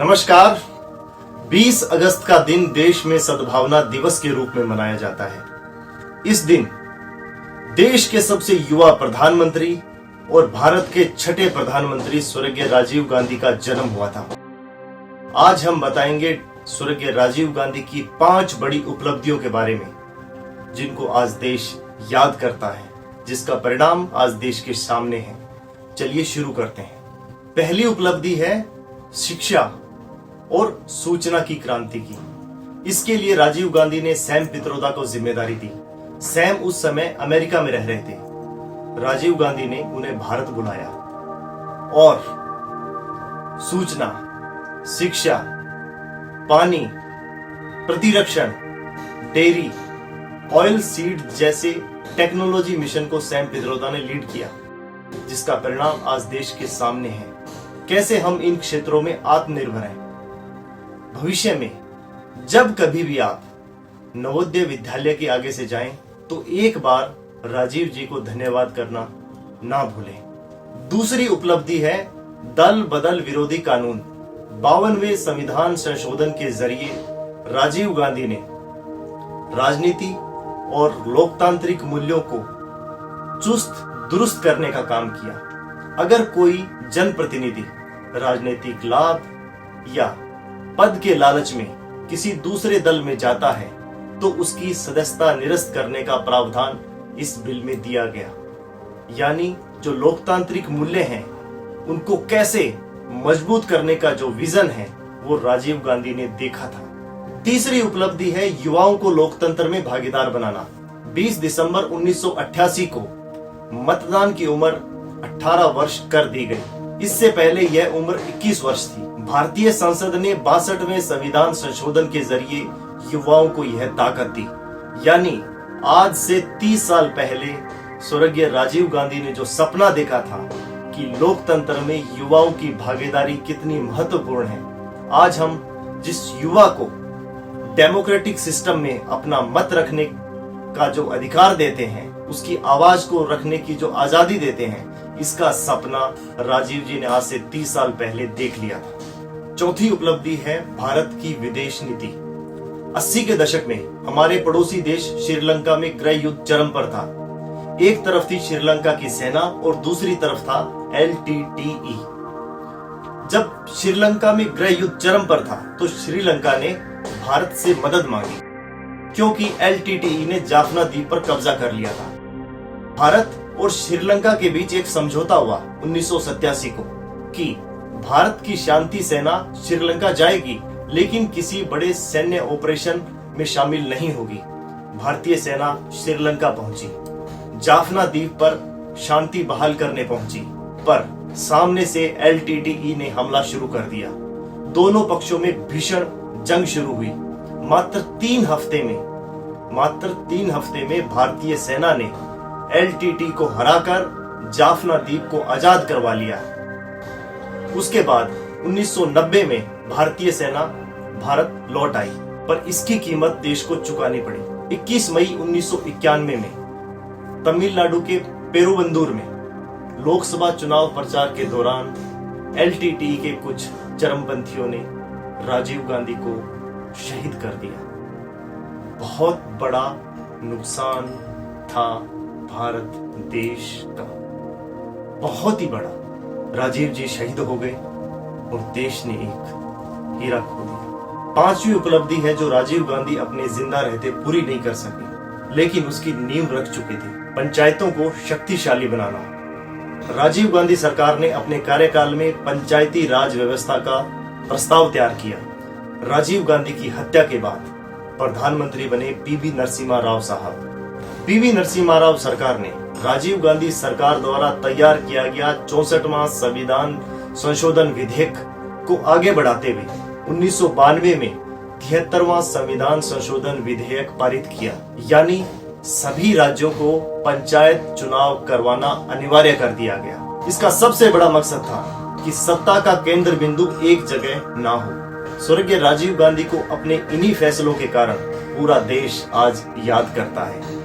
नमस्कार। 20 अगस्त का दिन देश में सद्भावना दिवस के रूप में मनाया जाता है। इस दिन देश के सबसे युवा प्रधानमंत्री और भारत के छठे प्रधानमंत्री स्वर्गीय राजीव गांधी का जन्म हुआ था। आज हम बताएंगे स्वर्गीय राजीव गांधी की 5 बड़ी उपलब्धियों के बारे में, जिनको आज देश याद करता है, जिसका परिणाम आज देश के सामने है। चलिए शुरू करते हैं। पहली उपलब्धि है शिक्षा और सूचना की क्रांति की। इसके लिए राजीव गांधी ने सैम पित्रोदा को जिम्मेदारी दी। सैम उस समय अमेरिका में रह रहे थे। राजीव गांधी ने उन्हें भारत बुलाया और सूचना, शिक्षा, पानी, प्रतिरक्षण, डेयरी, ऑयल सीड जैसे टेक्नोलॉजी मिशन को सैम पित्रोदा ने लीड किया, जिसका परिणाम आज देश के सामने है। कैसे हम इन क्षेत्रों में आत्मनिर्भर हैं। भविष्य में जब कभी भी आप नवोदय विद्यालय के आगे से जाएं, तो एक बार राजीव जी को धन्यवाद करना ना भूलें। दूसरी उपलब्धि है दल बदल विरोधी कानून। 52वें संविधान संशोधन के जरिए राजीव गांधी ने राजनीति और लोकतांत्रिक मूल्यों को चुस्त दुरुस्त करने का काम किया। अगर कोई जनप्रतिनिधि राजनीतिक लाभ या पद के लालच में किसी दूसरे दल में जाता है, तो उसकी सदस्यता निरस्त करने का प्रावधान इस बिल में दिया गया। यानी जो लोकतांत्रिक मूल्य हैं, उनको कैसे मजबूत करने का जो विजन है, वो राजीव गांधी ने देखा था। तीसरी उपलब्धि है युवाओं को लोकतंत्र में भागीदार बनाना। 20 दिसंबर 1988 को मतदान की उम्र 18 वर्ष कर दी गई। इससे पहले यह उम्र 21 वर्ष थी। भारतीय संसद ने 62वें संविधान संशोधन के जरिए युवाओं को यह ताकत दी। यानी आज से 30 साल पहले स्वर्गीय राजीव गांधी ने जो सपना देखा था कि लोकतंत्र में युवाओं की भागीदारी कितनी महत्वपूर्ण है, आज हम जिस युवा को डेमोक्रेटिक सिस्टम में अपना मत रखने का जो अधिकार देते हैं, उसकी आवाज को रखने की जो आजादी देते हैं, इसका सपना राजीव जी ने आज से 30 साल पहले देख लिया था। चौथी उपलब्धि है भारत की विदेश नीति। 80 के दशक में हमारे पड़ोसी देश श्रीलंका में गृह युद्ध चरम पर था। एक तरफ थी श्रीलंका की सेना और दूसरी तरफ था LTTE। जब श्रीलंका में गृह युद्ध चरम पर था, तो श्रीलंका ने भारत से मदद मांगी, क्योंकि LTTE ने जाफना द्वीप पर कब्जा कर लिया था। भारत और श्रीलंका के बीच एक समझौता हुआ 1987 को कि भारत की शांति सेना श्रीलंका जाएगी, लेकिन किसी बड़े सैन्य ऑपरेशन में शामिल नहीं होगी। भारतीय सेना श्रीलंका पहुंची, जाफना द्वीप पर शांति बहाल करने पहुंची, पर सामने से LTTE ने हमला शुरू कर दिया। दोनों पक्षों में भीषण जंग शुरू हुई। मात्र 3 हफ्ते में भारतीय सेना ने LTTE को हराकर जाफना द्वीप को आजाद करवा लिया। उसके बाद 1990 में भारतीय सेना भारत लौट आई, पर इसकी कीमत देश को चुकानी पड़ी। 21 मई 1991 में तमिलनाडु के पेरुवंदूर में लोकसभा चुनाव प्रचार के दौरान LTTE के कुछ चरमपंथियों ने राजीव गांधी को शहीद कर दिया। बहुत बड़ा नुकसान था भारत देश का, बहुत ही बड़ा। राजीव जी शहीद हो गए और देश ने एक हीरा खो दिया। 5वीं उपलब्धि है जो राजीव गांधी अपने जिंदा रहते पूरी नहीं कर सके, लेकिन उसकी नींव रख चुके थे, पंचायतों को शक्तिशाली बनाना। राजीव गांधी सरकार ने अपने कार्यकाल में पंचायती राज व्यवस्था का प्रस्ताव तैयार किया। राजीव गांधी की हत्या के बाद प्रधानमंत्री बने PV नरसिम्हा राव साहब। PV नरसिम्हा राव सरकार ने राजीव गांधी सरकार द्वारा तैयार किया गया 64वां संविधान संशोधन विधेयक को आगे बढ़ाते हुए 1992 में 73वां संविधान संशोधन विधेयक पारित किया। यानी सभी राज्यों को पंचायत चुनाव करवाना अनिवार्य कर दिया गया। इसका सबसे बड़ा मकसद था कि सत्ता का केंद्र बिंदु एक जगह ना हो। स्वर्गीय राजीव गांधी को अपने इन्हीं फैसलों के कारण पूरा देश आज याद करता है।